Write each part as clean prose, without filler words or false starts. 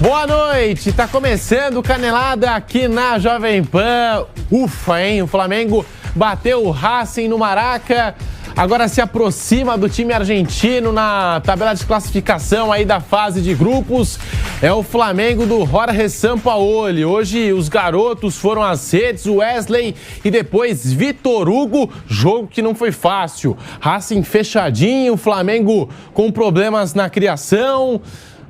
Boa noite, tá começando o Canelada aqui na Jovem Pan. Ufa, hein? O Flamengo bateu o Racing no Maraca, agora se aproxima do time argentino na tabela de classificação aí da fase de grupos. É o Flamengo do Jorge Sampaoli. Hoje os garotos foram às redes, o Wesley e depois Vitor Hugo, jogo que não foi fácil. Racing fechadinho, o Flamengo com problemas na criação.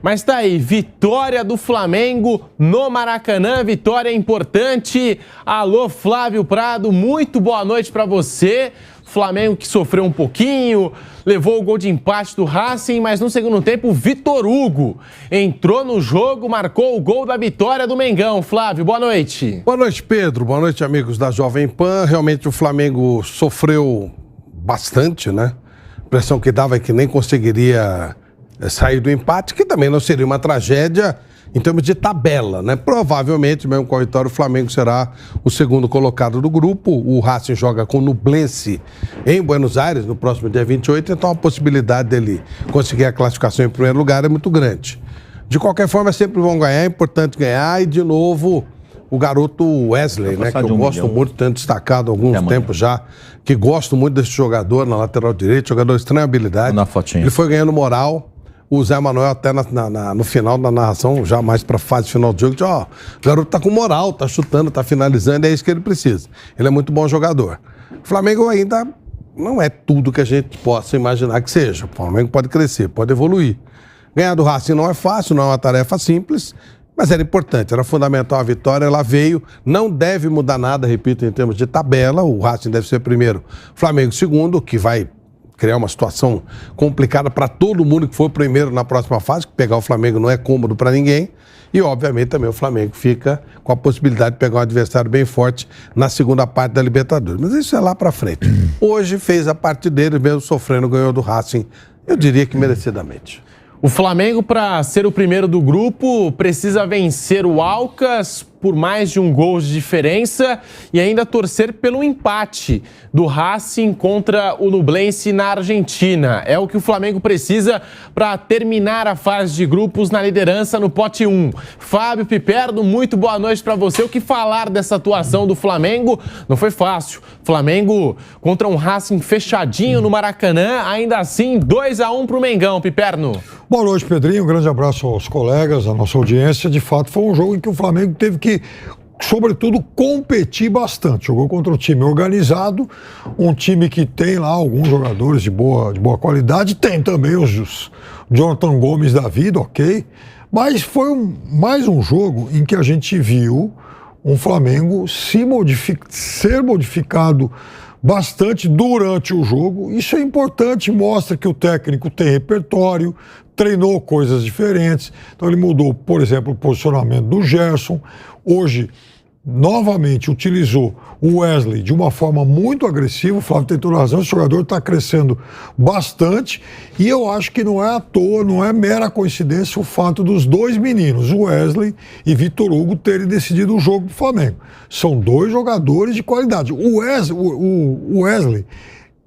Mas tá aí, vitória do Flamengo no Maracanã, vitória importante. Alô, Flávio Prado, muito boa noite pra você. Flamengo que sofreu um pouquinho, levou o gol de empate do Racing, mas no segundo tempo o Vitor Hugo entrou no jogo, marcou o gol da vitória do Mengão. Flávio, boa noite. Boa noite, Pedro. Boa noite, amigos da Jovem Pan. Realmente o Flamengo sofreu bastante, né? A impressão que dava é que nem conseguiria sair do empate, que também não seria uma tragédia em termos de tabela, né? Provavelmente, mesmo com a vitória, o Flamengo será o segundo colocado do grupo. O Racing joga com o Nublense em Buenos Aires no próximo dia 28, então a possibilidade dele conseguir a classificação em primeiro lugar é muito grande. De qualquer forma, sempre vão ganhar, é importante ganhar. E, de novo, o garoto Wesley, né, que eu gosto muito, tenho destacado há alguns tempos já, que gosto muito desse jogador na lateral direita, jogador de extrema habilidade. Na fotinha. Ele foi ganhando moral. O Zé Manuel até no final da narração, já mais pra fase final do jogo, disse, ó, o garoto tá com moral, tá chutando, tá finalizando, é isso que ele precisa. Ele é muito bom jogador. O Flamengo ainda não é tudo que a gente possa imaginar que seja. O Flamengo pode crescer, pode evoluir. Ganhar do Racing não é fácil, não é uma tarefa simples, mas era importante, era fundamental a vitória, ela veio, não deve mudar nada, repito, em termos de tabela, o Racing deve ser primeiro, Flamengo segundo, que vai criar uma situação complicada para todo mundo que for primeiro na próxima fase, que pegar o Flamengo não é cômodo para ninguém. E, obviamente, também o Flamengo fica com a possibilidade de pegar um adversário bem forte na segunda parte da Libertadores. Mas isso é lá para frente. Hoje fez a parte dele, mesmo sofrendo, ganhou do Racing, eu diria que merecidamente. O Flamengo, para ser o primeiro do grupo, precisa vencer o Alcas por mais de um gol de diferença e ainda torcer pelo empate do Racing contra o Nublense na Argentina. É o que o Flamengo precisa para terminar a fase de grupos na liderança no pote 1. Fábio Piperno, muito boa noite para você. O que falar dessa atuação do Flamengo? Não foi fácil. Flamengo contra um Racing fechadinho no Maracanã, ainda assim 2-1 para o Mengão, Piperno. Boa noite, Pedrinho. Um grande abraço aos colegas, à nossa audiência. De fato, foi um jogo em que o Flamengo teve que, sobretudo, competir bastante. Jogou contra um time organizado, um time que tem lá alguns jogadores de boa qualidade. Tem também os Jonathan Gomes da vida, ok? Mas foi mais um jogo em que a gente viu um Flamengo ser modificado bastante durante o jogo. Isso é importante, mostra que o técnico tem repertório, treinou coisas diferentes. Então ele mudou, por exemplo, o posicionamento do Gerson. Hoje, novamente, utilizou o Wesley de uma forma muito agressiva. O Flávio tem toda razão, esse jogador está crescendo bastante. E eu acho que não é à toa, não é mera coincidência o fato dos dois meninos, o Wesley e Vitor Hugo, terem decidido o jogo do Flamengo. São dois jogadores de qualidade. O Wesley,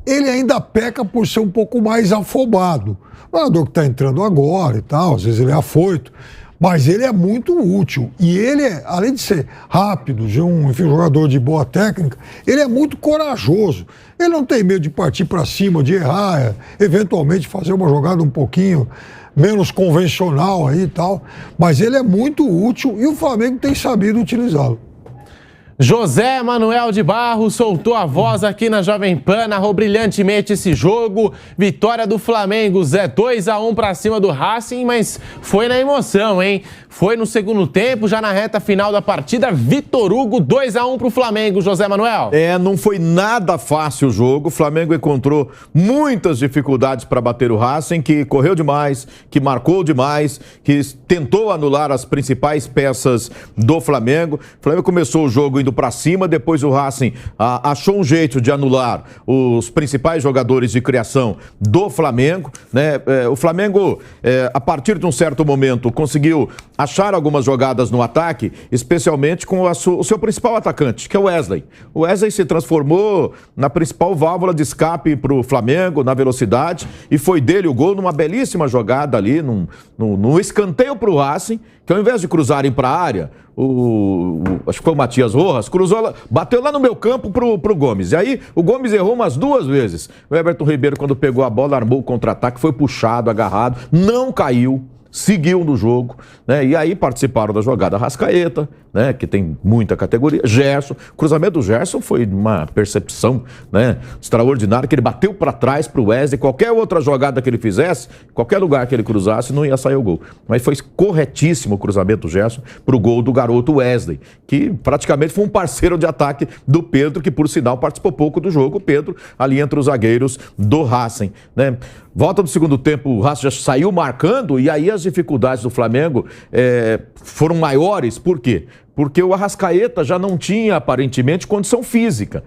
ele ainda peca por ser um pouco mais afobado. O jogador que está entrando agora e tal, às vezes ele é afoito, mas ele é muito útil. E ele, além de ser rápido, de um jogador de boa técnica, ele é muito corajoso. Ele não tem medo de partir para cima, de errar, eventualmente fazer uma jogada um pouquinho menos convencional aí e tal, mas ele é muito útil e o Flamengo tem sabido utilizá-lo. José Manuel de Barros soltou a voz aqui na Jovem Pan, narrou brilhantemente esse jogo. Vitória do Flamengo, Zé, 2-1 pra cima do Racing, mas foi na emoção, hein? Foi no segundo tempo, já na reta final da partida, Vitor Hugo, 2-1 pro Flamengo, José Manuel. Não foi nada fácil o jogo. O Flamengo encontrou muitas dificuldades para bater o Racing, que correu demais, que marcou demais, que tentou anular as principais peças do Flamengo. O Flamengo começou o jogo indo para cima, depois o Racing achou um jeito de anular os principais jogadores de criação do Flamengo, né? O Flamengo, a partir de um certo momento, conseguiu achar algumas jogadas no ataque, especialmente com o seu principal atacante, que é o Wesley. O Wesley se transformou na principal válvula de escape para o Flamengo, na velocidade, e foi dele o gol numa belíssima jogada ali, num escanteio para o Racing, que ao invés de cruzarem para a área, acho que foi o Matias Rojas, cruzou, bateu lá no meu campo pro Gomes. E aí o Gomes errou umas 2 vezes. O Everton Ribeiro, quando pegou a bola, armou o contra-ataque, foi puxado, agarrado, não caiu. Seguiu no jogo, né? E aí participaram da jogada Arrascaeta, né? Que tem muita categoria, Gerson. O cruzamento do Gerson foi uma percepção, né? Extraordinária, que ele bateu para trás pro Wesley. Qualquer outra jogada que ele fizesse, qualquer lugar que ele cruzasse, não ia sair o gol. Mas foi corretíssimo o cruzamento do Gerson pro gol do garoto Wesley, que praticamente foi um parceiro de ataque do Pedro, que por sinal participou pouco do jogo. O Pedro ali entre os zagueiros do Racing, né? Volta do segundo tempo, o Racing já saiu marcando e aí as dificuldades do Flamengo foram maiores. Por quê? Porque o Arrascaeta já não tinha, aparentemente, condição física.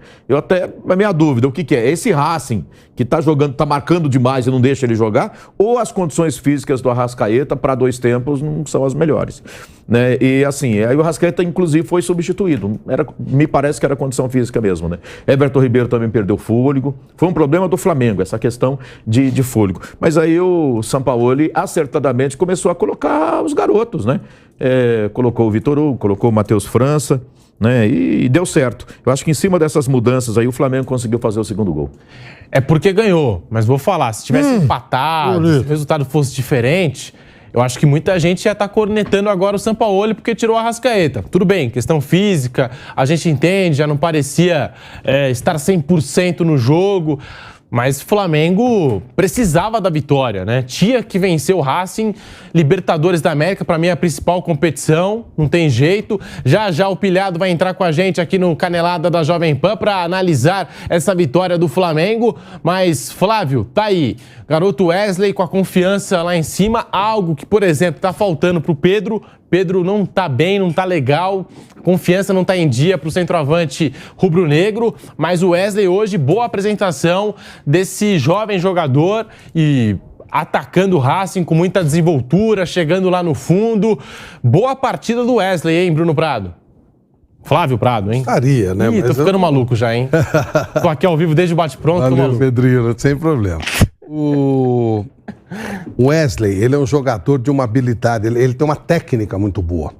A minha dúvida, o que é? Esse Racing que está jogando, está marcando demais e não deixa ele jogar, ou as condições físicas do Arrascaeta para 2 tempos não são as melhores, né? E assim, aí o Arrascaeta, inclusive, foi substituído. Me parece que era condição física mesmo, né? Everton Ribeiro também perdeu fôlego. Foi um problema do Flamengo, essa questão de fôlego. Mas aí o Sampaoli, acertadamente, começou a colocar os garotos, né? Colocou o Vitor Hugo, colocou o Matheus França, né? E deu certo. Eu acho que em cima dessas mudanças aí o Flamengo conseguiu fazer o segundo gol. É porque ganhou, mas vou falar, se tivesse empatado, se o resultado fosse diferente, eu acho que muita gente ia estar cornetando agora o Sampaoli porque tirou a Arrascaeta. Tudo bem, questão física, a gente entende, já não parecia estar 100% no jogo. Mas o Flamengo precisava da vitória, né? Tinha que vencer o Racing. Libertadores da América, para mim, é a principal competição. Não tem jeito. Já o Pilhado vai entrar com a gente aqui no Canelada da Jovem Pan para analisar essa vitória do Flamengo. Mas, Flávio, tá aí. Garoto Wesley com a confiança lá em cima. Algo que, por exemplo, tá faltando pro Pedro. Pedro não tá bem, não tá legal, confiança não tá em dia pro centroavante rubro-negro, mas o Wesley hoje, boa apresentação desse jovem jogador e atacando o Racing com muita desenvoltura, chegando lá no fundo. Boa partida do Wesley, hein, Bruno Prado? Flávio Prado, hein? Estaria, né? Ih, tô ficando maluco já, hein? Tô aqui ao vivo desde o bate-pronto. Valeu, Pedrinho, sem problema. O Wesley, ele é um jogador de uma habilidade, ele tem uma técnica muito boa.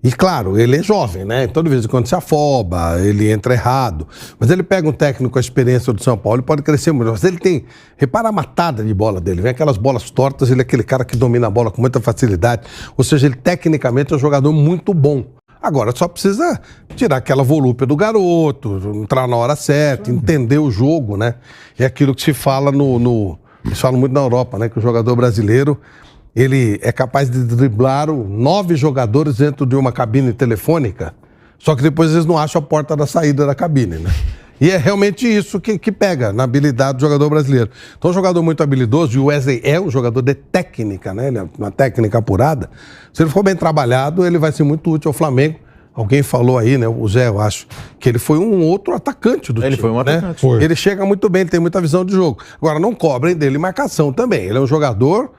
E claro, ele é jovem, né? Toda vez quando se afoba, ele entra errado. Mas ele pega um técnico com a experiência do São Paulo, ele pode crescer muito. Mas ele tem, repara a matada de bola dele, vem aquelas bolas tortas, ele é aquele cara que domina a bola com muita facilidade. Ou seja, ele tecnicamente é um jogador muito bom. Agora só precisa tirar aquela volúpia do garoto, entrar na hora certa, entender o jogo, né? É aquilo que se fala eles falam muito na Europa, né? Que o jogador brasileiro, ele é capaz de driblar 9 jogadores dentro de uma cabine telefônica, só que depois eles não acham a porta da saída da cabine, né? E é realmente isso que pega na habilidade do jogador brasileiro. Então, um jogador muito habilidoso, e o Wesley é um jogador de técnica, né? Ele é uma técnica apurada. Se ele for bem trabalhado, ele vai ser muito útil ao Flamengo. Alguém falou aí, né? O Zé, eu acho, que ele foi um outro atacante do time. Ele foi um atacante. Né? Foi. Ele chega muito bem, ele tem muita visão de jogo. Agora, não cobrem dele marcação também. Ele é um jogador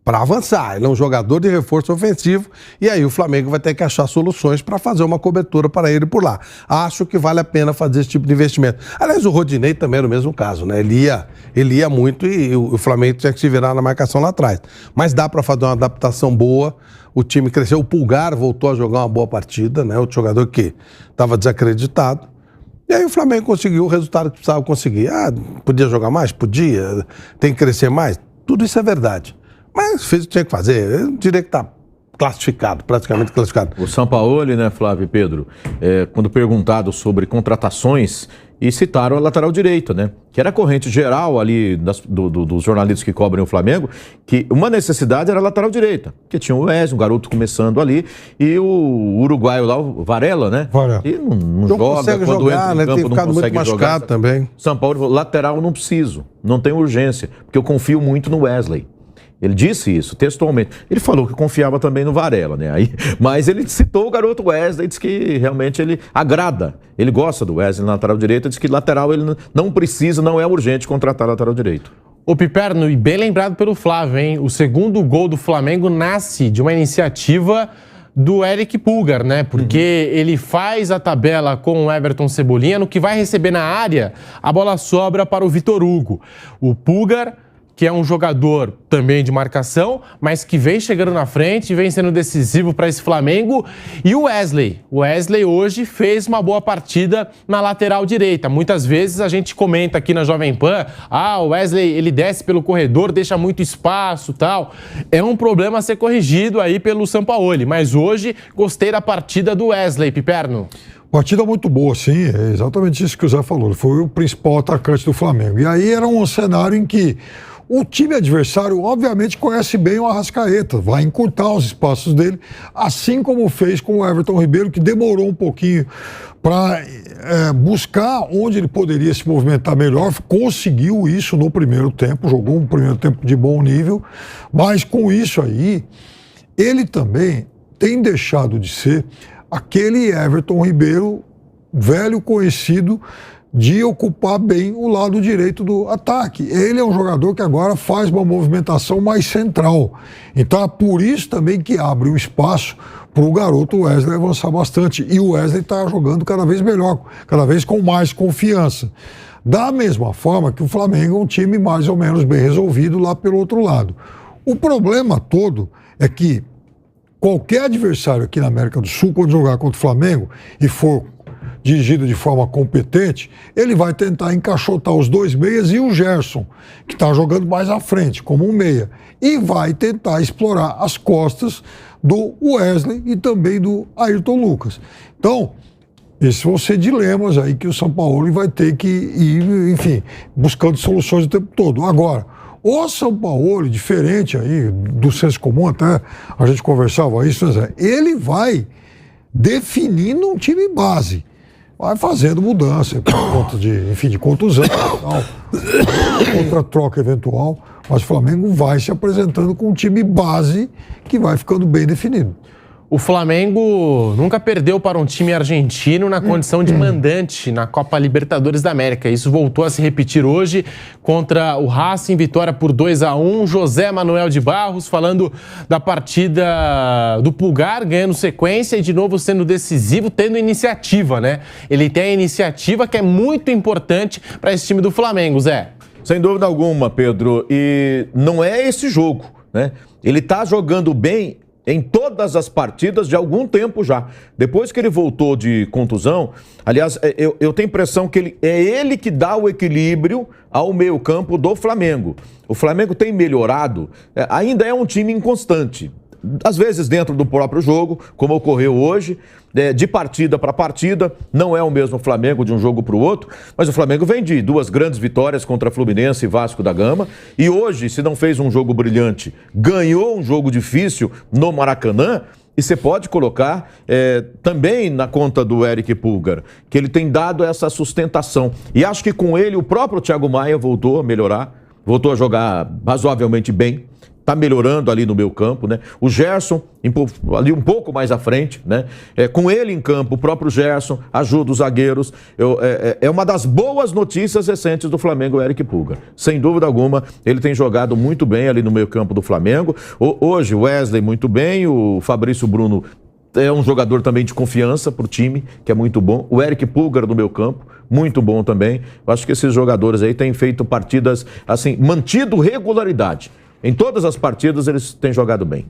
para avançar. Ele é um jogador de reforço ofensivo e aí o Flamengo vai ter que achar soluções para fazer uma cobertura para ele por lá. Acho que vale a pena fazer esse tipo de investimento. Aliás, o Rodinei também era o mesmo caso, né? Ele ia muito e o Flamengo tinha que se virar na marcação lá atrás. Mas dá para fazer uma adaptação boa. O time cresceu, o Pulgar voltou a jogar uma boa partida, né? Outro jogador que estava desacreditado. E aí o Flamengo conseguiu o resultado que precisava conseguir. Podia jogar mais? Podia. Tem que crescer mais? Tudo isso é verdade. Mas fez o que tinha que fazer. Eu diria que está classificado, praticamente classificado. O Sampaoli, né, Flávio e Pedro, quando perguntado sobre contratações, e citaram a lateral direita, né? Que era a corrente geral ali dos jornalistas que cobrem o Flamengo, que uma necessidade era a lateral direita. Porque tinha o Wesley, um garoto começando ali, e o uruguaio lá, o Varela, né? Varela. E não joga, consegue quando jogar, entra né? em campo, Tem não ficado consegue muito jogar. machucado também. São Paulo falou, lateral não preciso, não tem urgência, porque eu confio muito no Wesley. Ele disse isso textualmente. Ele falou que confiava também no Varela, né? Mas ele citou o garoto Wesley, disse que realmente ele agrada. Ele gosta do Wesley na lateral direita, disse que lateral ele não precisa, não é urgente contratar lateral direito. Ô Piperno, e bem lembrado pelo Flávio, hein? O segundo gol do Flamengo nasce de uma iniciativa do Eric Pulgar, né? Porque ele faz a tabela com o Everton Cebolinha, no que vai receber na área, a bola sobra para o Vitor Hugo. O Pulgar que é um jogador também de marcação, mas que vem chegando na frente, vem sendo decisivo para esse Flamengo. E o Wesley. O Wesley hoje fez uma boa partida na lateral direita. Muitas vezes a gente comenta aqui na Jovem Pan, o Wesley, ele desce pelo corredor, deixa muito espaço, tal. É um problema a ser corrigido aí pelo Sampaoli, mas hoje gostei da partida do Wesley, Piperno. Partida muito boa, sim, é exatamente isso que o Zé falou. Ele foi o principal atacante do Flamengo. E aí era um cenário em que o time adversário, obviamente, conhece bem o Arrascaeta, vai encurtar os espaços dele, assim como fez com o Everton Ribeiro, que demorou um pouquinho para buscar onde ele poderia se movimentar melhor, conseguiu isso no primeiro tempo, jogou um primeiro tempo de bom nível, mas com isso aí, ele também tem deixado de ser aquele Everton Ribeiro velho conhecido de ocupar bem o lado direito do ataque. Ele é um jogador que agora faz uma movimentação mais central. Então é por isso também que abre um espaço para o garoto Wesley avançar bastante. E o Wesley está jogando cada vez melhor, cada vez com mais confiança. Da mesma forma que o Flamengo é um time mais ou menos bem resolvido lá pelo outro lado. O problema todo é que qualquer adversário aqui na América do Sul, quando jogar contra o Flamengo e for dirigido de forma competente, ele vai tentar encaixotar os dois meias e o Gerson, que está jogando mais à frente, como um meia, e vai tentar explorar as costas do Wesley e também do Ayrton Lucas. Então, esses vão ser dilemas aí que o Sampaoli vai ter que ir, enfim, buscando soluções o tempo todo. Agora, o Sampaoli, diferente aí do senso comum, até a gente conversava isso, né, ele vai definindo um time base. Vai fazendo mudança por conta de contusão e tal, outra troca eventual, mas o Flamengo vai se apresentando com um time base que vai ficando bem definido. O Flamengo nunca perdeu para um time argentino na condição de mandante na Copa Libertadores da América. Isso voltou a se repetir hoje contra o Racing, vitória por 2-1. José Manuel de Barros falando da partida do Pulgar, ganhando sequência e de novo sendo decisivo, tendo iniciativa, né? Ele tem a iniciativa que é muito importante para esse time do Flamengo, Zé. Sem dúvida alguma, Pedro. E não é esse jogo, né? Ele tá jogando bem em todas as partidas de algum tempo já. Depois que ele voltou de contusão, aliás, eu tenho a impressão que ele que dá o equilíbrio ao meio-campo do Flamengo. O Flamengo tem melhorado, ainda é um time inconstante. Às vezes dentro do próprio jogo, como ocorreu hoje, de partida para partida, não é o mesmo Flamengo de um jogo para o outro, mas o Flamengo vem de 2 grandes vitórias contra Fluminense e Vasco da Gama, e hoje, se não fez um jogo brilhante, ganhou um jogo difícil no Maracanã, e você pode colocar também na conta do Eric Pulgar, que ele tem dado essa sustentação. E acho que com ele o próprio Thiago Maia voltou a melhorar, voltou a jogar razoavelmente bem. Está melhorando ali no meio campo, né? O Gerson, ali um pouco mais à frente, né? Com ele em campo, o próprio Gerson ajuda os zagueiros. É uma das boas notícias recentes do Flamengo, o Eric Pulgar. Sem dúvida alguma, ele tem jogado muito bem ali no meio campo do Flamengo. Hoje, o Wesley muito bem, o Fabrício Bruno é um jogador também de confiança para o time, que é muito bom. O Eric Pulgar no meio campo, muito bom também. Eu acho que esses jogadores aí têm feito partidas, assim, mantido regularidade. Em todas as partidas eles têm jogado bem.